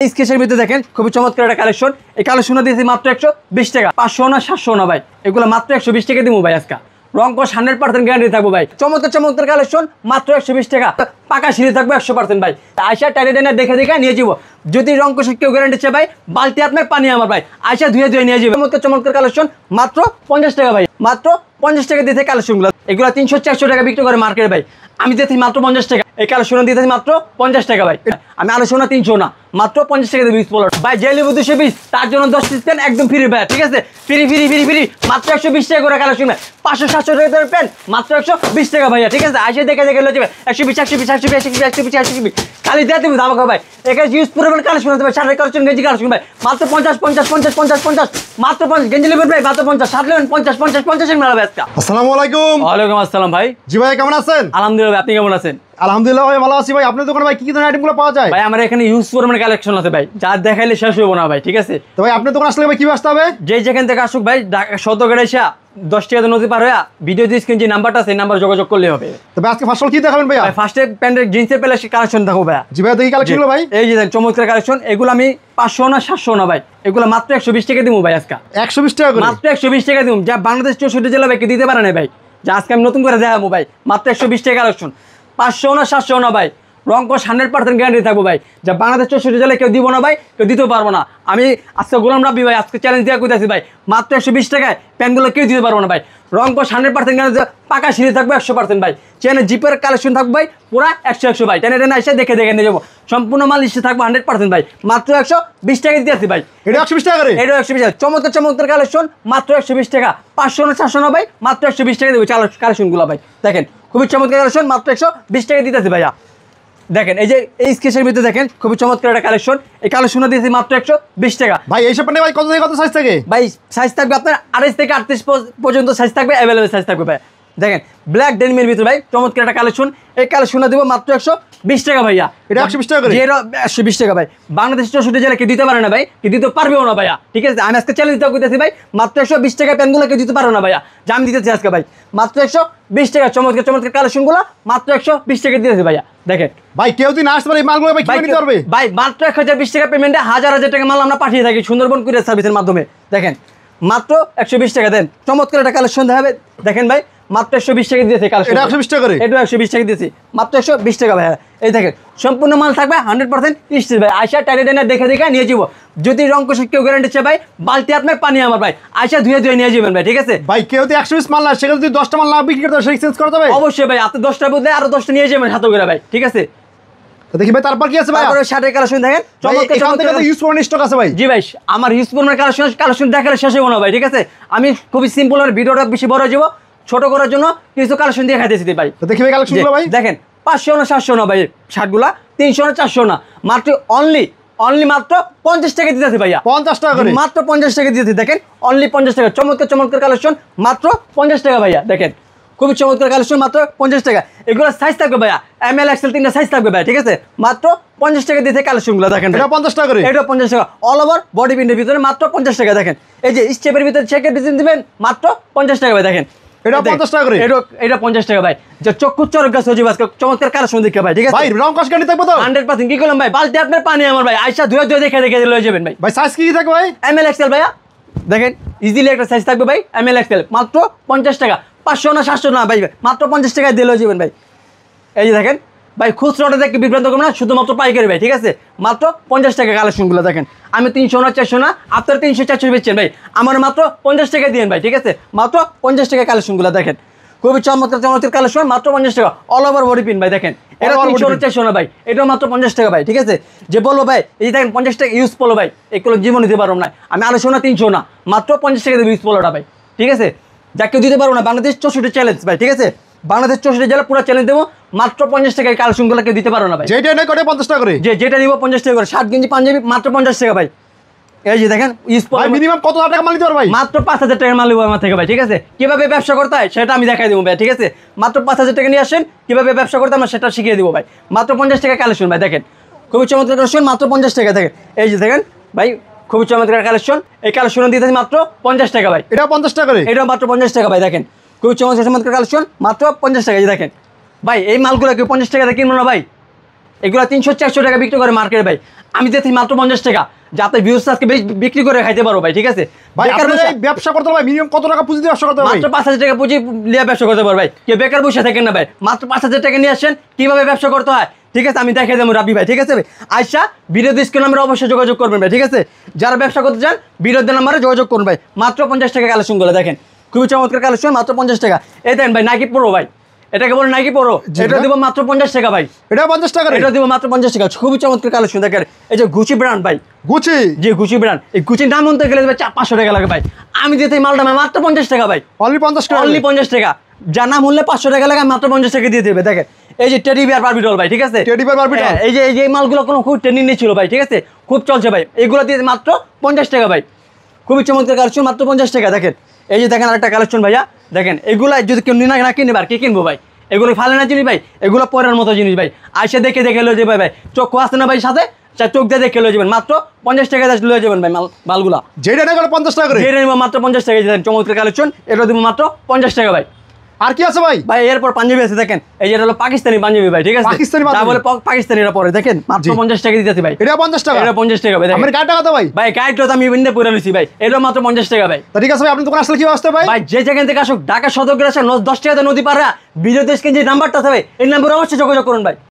স্কেচের ভিতরে দেখেন খুবই চমৎকার একটা কালেকশন। এই কালেকশনটা দিয়েছি মাত্র 120 টাকা। 500 না 700 না ভাই, এগুলো মাত্র 120 টাকা দিব ভাই। আজকে রং কস 100% গ্যারান্টি থাকবো ভাই। চমৎকার চমৎকার কালেকশন মাত্র 120 টাকা। পাকা সিঁড়ি থাকবে 100% ভাই। আয়সা টাইনে দেখে নিয়ে যাবো। যদি রং কষে কেউ গ্যারান্টি চাই ভাই, বালতি আপনার পানি আমার ভাই, আয়সা ধুয়ে নিয়ে যাবে। চমৎকার চমৎকার কালেকশন মাত্র 50 টাকা ভাই। মাত্র 50 টাকা দিতে কালেকশনগুলো। এগুলো 300-400 টাকা বিক্রি করে মার্কেটে ভাই, আমি দিতেছি মাত্র 50 টাকা। এই কালেকশন দিতেছি মাত্র 50 টাকা ভাই। আমি আলোচনা 300 না, মাত্র 50 টাকা দিয়ে 20 পলার ভাই। যে লিবু 220 তার জন্য 10 পিস পেন একদম ফ্রি ভাই, ঠিক আছে? ফ্রি ফ্রি ফ্রি ফ্রি মাত্র 120 টাকা করে কালেকশন। 500-700 টাকা পেন মাত্র 120 টাকা ভাইয়া, ঠিক আছে? আসে দেখে লয়ে যাবে 120 খালি দিয়ে তুমি দাম ভাই। এখানে ইউজ পুরোপুরি কালেকশন হতে ভাই। শার্টের কালেকশন, গেঞ্জি কালেকশন ভাই, মাত্র 50 মাত্র 50 গেঞ্জি নেবেন ভাই মাত্র 50, শার্ট নেবেন 50 এর মেলা ভাই আজকে। আসসালামু আলাইকুম। ওয়ালাইকুম আসসালাম ভাই। জি ভাই, কেমন আছেন? আলহামদুলিল্লাহ ভাই, আপনি কেমন আছেন? আলহামদুলিল্লাহ ভাই, ভালো আছি ভাই। আপনার দোকানে ভাই কি কি ধরনের আইটেমগুলো পাওয়া যায়? ভাই আমার এখানে ইউজ পুরোপুরি কালেকশন আছে ভাই, যা দেখাইলে শেষ হইব না ভাই, ঠিক আছে? তো ভাই আপনার দোকানে আসলে ভাই কি আসতে হবে? যেখান থেকে আসুক ভাই, শতকরা এসে 10 টাকা নদী পার হয়ে ভিডিও স্ক্রিন যে নাম্বারটা আছে, এই নাম্বার যোগাযোগ করলে হবে। তবে আজকে ফার্স্ট কি দেখাবেন ভাই? ফার্স্টে প্যান্টের জিন্সের প্যালেস কালেকশন দেখো ভাই। জি ভাই, দেখি কালেকশন ভাই। এই যে চমৎকার কালেকশন। এগুলো আমি 500 না 700 না ভাই, এগুলো মাত্র 120 টাকা দিব ভাই। আজকে 120 টাকা করে, মাত্র 120 টাকা দিব। যা বাংলাদেশ 64 জেলা ভাই দিতে পারে না ভাই, যা আজকে আমি নতুন করে দেখাবো ভাই। মাত্র 120 টাকা কালেকশন। 500 না 700 না ভাই, রং কস 100% গ্যারান্টি থাকবো ভাই। যা বাংলাদেশ 64 জেলায় কেউ দিব না ভাই, কেউ দিতেও পারবো না। আমি আজকে গোলাম রাব্বি ভাই, আজকে চ্যালেঞ্জ দিয়ে কইতাছি ভাই, মাত্র 120 টাকায় প্যান্টগুলো কেউ দিতে পারবো না ভাই। রং কস 100% গ্যারান্টি, পাকা সিঁড়ি থাকবে 100% ভাই। চেনে জিপের কালেকশন থাকবে ভাই পুরা 100 ভাই। টেনে এসে দেখে নিয়ে যাবো। সম্পূর্ণ মাল লিস্টে থাকবে 100% ভাই। মাত্র 120 টাকা দিতে আসি ভাই। এটা 120 টাকা করে, এটা 120 টাকা। চমৎকার চমৎকার কালেকশন মাত্র 120 টাকা। 500 না 700 না ভাই, মাত্র 120 টাকা দেবো কালেকশনগুলো ভাই। দেখেন খুবই চমৎকার কালেকশন, মাত্র 120 টাকা দিতে আসি ভাইয়া। দেখেন এই যে এই স্কেচের ভিতরে দেখেন খুবই চমৎকার একটা কালেকশন। এই কালেকশনটা দিয়েছি মাত্র 120 টাকা ভাই। এইসব প্যান্ট ভাই কত থেকে কত সাইজ থাকে ভাই? সাইজ থাকবে আপনার 28 থেকে 38 পর্যন্ত সাইজ থাকবে, অ্যাভেলেবেল সাইজ থাকবে ভাই। দেখেন ব্ল্যাক ডেনিমের ভিতরে ভাই চমৎকার একটা কালেকশন। এই কালেকশনটা দেবো মাত্র 120 টাকা ভাইয়া। এটা 120 টাকা করে, এটা 120 টাকা ভাই। বাংলাদেশ 64 জেলা কেউ দিতে পারে না ভাই, কেউ দিতে পারবেও না ভাইয়া, ঠিক আছে? আমি আজকে চ্যালেঞ্জ দিতে করতেছি ভাই, মাত্র 120 টাকা প্যান্টগুলো কেউ দিতে পারবে না ভাইয়া, যা আমি দিতেছি আজকে ভাই। মাত্র 120 টাকা চমৎকার চমৎকার কালেকশনগুলো মাত্র 120 টাকা দিতেছি ভাইয়া। দেখেন ভাই কেউ যদি না আসতে পারে এই মালগুলো ভাই কি নিতে পারবে? ভাই মাত্র 1020 টাকা পেমেন্টে হাজার টাকা মাল আমরা পাঠিয়ে থাকি সুন্দরবন কুরিয়ার সার্ভিসের মাধ্যমে। দেখেন মাত্র 120 টাকা দেন। চমৎকার একটা কালেকশন দেখাবে। দেখেন ভাই মাত্র 120 টাকা দিয়েছে কালেকশন। এটা 120 টাকা করে, এটা 120 টাকা দিয়েছি, মাত্র 120 টাকা ভাই। এই দেখেন সম্পূর্ণ মাল থাকবে 100% স্টিচ ভাই। আয়সা টাইনে দেখে নিয়ে যাবো। যদি রং কষে কেউ গ্যারান্টি চাই ভাই, বালতি আপনার পানি আমার ভাই, আয়সা ধুয়ে নিয়ে যাবেন ভাই, ঠিক আছে? ভাই কেউ যদি 120 মাল না, সেখানে যদি 10টা মাল না বিক্রি করতে হয়, এক্সচেঞ্জ করা যাবে অবশ্যই ভাই। আপনি 10টার বদলে আরো 10টা নিয়ে যাবেন হাতে করে ভাই, ঠিক আছে? দেখি ভাই তারপর কি আছে ভাই? তারপরে শার্টের কালেকশন দেখেন চমৎকার চমৎকার ইউজ ফর স্টক আছে ভাই। জি ভাই, আমার ইউজ ফর কালেকশন দেখালে শেষ হবে না ভাই, ঠিক আছে? আমি খুবই সিম্পল আর ভিডিওটা বেশি বড় হয়ে যাবো, ছোট করার জন্য কিছু কালেকশন দিয়ে খাইতেছি ভাই। দেখি ভাই কালেকশনগুলো ভাই। দেখেন 500 না 700 না ভাই শার্টগুলা, 300 না 400 না, মাত্র অনলি মাত্র 50 টাকা দিতেছি ভাইয়া। 50 টাকা করে, মাত্র 50 টাকা দিতেছি। দেখেন অনলি 50 টাকা। চমৎকার চমৎকার কালেকশন মাত্র 50 টাকা ভাইয়া। দেখেন খুবই চমৎকার কালেকশন মাত্র 50 টাকা। এগুলো সাইজ থাকবে ভাইয়া ML XL 3টা সাইজ থাকবে ভাই, ঠিক আছে? মাত্র 50 টাকা দিতে কালেকশনগুলো দেখেন। এটা 50 টাকা করে, এটা 50 টাকা। অল ওভার বডি প্রিন্টের ভিতরে মাত্র 50 টাকা। দেখেন এই যে স্টেপের ভিতরে চেকের ডিজাইন দিবেন মাত্র 50 টাকা ভাই। দেখেন এটা 50 টাকা করে, এটা 50 টাকা ভাই। যে চক্ষু চরক গাছ হচ্ছে আজকে চমৎকার কালেকশন দেখে ভাই, ঠিক আছে? ভাই রং কস গ্যারান্টি থাকবে তো 100%। কি করলাম ভাই, বালতি আপনার পানি আমার ভাই, আয়সা ধুয়ে দেখে লয়ে যাবেন ভাই। ভাই সাইজ কি থাকবে ভাই? ML XL ভাইয়া। দেখেন ইজিলি একটা সাইজ থাকবে ভাই, ML XL মাত্র 50 টাকা। 500 না 700 না ভাই, মাত্র 50 টাকায় দিয়ে লয়ে যাবেন ভাই। এই যে দেখেন ভাই, খুচরাটা দেখে বিভ্রান্ত করবেন না, শুধুমাত্র পাইকারি ভাই, ঠিক আছে? মাত্র 50 টাকা কালেকশনগুলো দেখেন। আমি 300 না 400 না, আপনার 300-400 বেচছেন ভাই, আমার মাত্র 50 টাকা দিয়েন ভাই, ঠিক আছে? মাত্র 50 টাকা কালেকশনগুলো দেখেন। খুবই চমৎকার চমৎকার কালেকশন মাত্র 50 টাকা। অল ওভার বডি পিন ভাই। দেখেন এটা 300 না 400 না ভাই, এটাও মাত্র 50 টাকা ভাই, ঠিক আছে? যে বলবো ভাই এই যে দেখেন 50 টাকা ইউজ পলো ভাই, এগুলো জীবন দিতে পারবো না আমি। 250 না 300 না, মাত্র 50 টাকা দেবো ইউজ পলোটা ভাই, ঠিক আছে? যা কেউ দিতে পারবো না। বাংলাদেশ 64 চ্যালেঞ্জ ভাই, ঠিক আছে? বাংলাদেশ 64 জেলা পুরো চ্যালেঞ্জ দেবো, মাত্র 50 টাকায় কালেকশনগুলো কেউ দিতে পারো না ভাই। যেটা নেই করে 50 টাকা করে, যেটা দিব 50 টাকা করে। শার্ট গেঞ্জি পাঞ্জাবি মাত্র 50 টাকা ভাই। এই যে দেখেন মিনিমাম কত টাকা মাল দিতে পারো ভাই? মাত্র 5000 টাকার মাল নেবো আমার থেকে ভাই, ঠিক আছে? কিভাবে ব্যবসা করতে হয় সেটা আমি দেখাই দেবো ভাই, ঠিক আছে? মাত্র 5000 টাকা নিয়ে আসেন, কিভাবে ব্যবসা করতে আমরা সেটা শিখিয়ে দেবো ভাই। মাত্র 50 টাকা কালেকশন ভাই। দেখেন খুবই চমৎকার কালেকশন মাত্র 50 টাকা। দেখেন এই যে দেখেন ভাই খুবই চমৎকার কালেকশন। এই কালেকশন দিতেছি মাত্র 50 টাকা ভাই। এটা 50 টাকা করে, এটাও মাত্র 50 টাকা ভাই। দেখেন খুবই চমৎকার কালেকশন মাত্র 50 টাকা। এই দেখেন ভাই, এই মালগুলো কেউ 50 টাকা কিনবো না ভাই, এগুলো 300-400 টাকা বিক্রি করে মার্কেটে ভাই। আমি দিতেছি মাত্র 50 টাকা, যাতে ভিউজ আজকে বিক্রি করে খাইতে পারো ভাই, ঠিক আছে? ভাই বেকার আপনার বসে- এই ব্যবসা করতে হবে মিনিমাম কত টাকা পুঁজি দিয়ে ব্যবসা করতে হবে ভাই? মাত্র 5,000 টাকা পুঁজি নিয়ে ব্যবসা করতে পারো ভাই। কেউ বেকার বসে থাকেন না ভাই, মাত্র 5,000 টাকা নিয়ে আসেন, কিভাবে ব্যবসা করতে হয়, ঠিক আছে? আমি দেখাই দেবো রাবি ভাই, ঠিক আছে ভাই? আয়সা বিরোধী স্ক্রিন নাম্বারে অবশ্যই যোগাযোগ করবেন ভাই, ঠিক আছে? যারা ব্যবসা করতে চান বিরোধী নাম্বারে যোগাযোগ করুন ভাই। মাত্র 50 টাকা কালেকশন করে দেখেন, খুবই চমৎকার কালেকশন, মাত্র 50 টাকা। এই দেন ভাই নাইকি প্রো ভাই, এটাকে বলে নাইকি প্রো, জি এটা ভাই। দিব মাত্র 50 টাকা ভাই। এটা 50 টাকা রে? এটা দিব মাত্র 50 টাকা, খুবই চমৎকার কালেকশন দেখেন। এই যে গুচি ব্র্যান্ড ভাই, গুচি? যে গুচি ব্র্যান্ড, এই গুচির দাম বলতে গেলে ভাই 500 টাকা লাগে ভাই। আমি দিতে এই মালটা মাত্র 50 টাকা ভাই, অনলি 50 টাকা? অনলি 50 টাকা। যার নাম হলে 500 টাকা লাগে, মাত্র 50 টাকা দিয়ে দেবে। দেখেন এই যে টেডি বিয়ার বারবি ডল ভাই, ঠিক আছে? Teddy bear Barbie doll? হ্যাঁ, এই যে মালগুলো কোনো খুব ট্রেন্ডিং ছিল ভাই, ঠিক আছে? খুব চলছে ভাই, এগুলো দিয়ে মাত্র 50 টাকা ভাই। খুবই চমৎকার কালেকশন, মাত্র 50 টাকা। দেখেন এই যে দেখেন আরেকটা কালেকশন ভাইয়া, দেখেন এগুলো যদি কেউ না কিনে আর কি কিনবো ভাই? এগুলো ফালে না জিনিস ভাই, এগুলো পরের মতো জিনিস ভাই। আইসা দেখে দেখে লয়ে যাবে ভাই, চোখ আসছে না ভাই সাথে, চোখ দিয়ে দেখে লয়ে যাবেন, মাত্র 50 টাকা লয়ে যাবেন ভাই মালগুলা। যেটা না গেলে 50 টাকা করে? যেটা নিবো মাত্র 50 টাকা। দেখেন চমৎকার কালেকশন, এটা দিব মাত্র 50 টাকা ভাই। আর কি আছে ভাই? ভাই এরপর পাঞ্জাবি আছে, দেখেন এই যে এটা হলো পাকিস্তানি পাঞ্জাবি ভাই, ঠিক আছে? পাকিস্তানি পাঞ্জাবি? তা বলে পাকিস্তানিরা পরে, দেখেন মাত্র জি। 50 টাকা দিতেছি ভাই। এটা 50 টাকা? এটা 50 টাকা ভাই। দেখেন আমার গাড়িটা কত ভাই? ভাই গাইডটা তো আমি ইন্ডিয়া পরে নিছি ভাই, এটা মাত্র 50 টাকা ভাই। তা ঠিক আছে ভাই, আপনি দোকান আসলে কি আসতে ভাই? ভাই যে যেখান থেকে আসুক, ঢাকা সদর আসে 10 টাকাতে নদী পার, ভিডিও দেশকে যে নাম্বারটা আছে ভাই, এই নাম্বারে অবশ্যই যোগাযোগ করুন ভাই।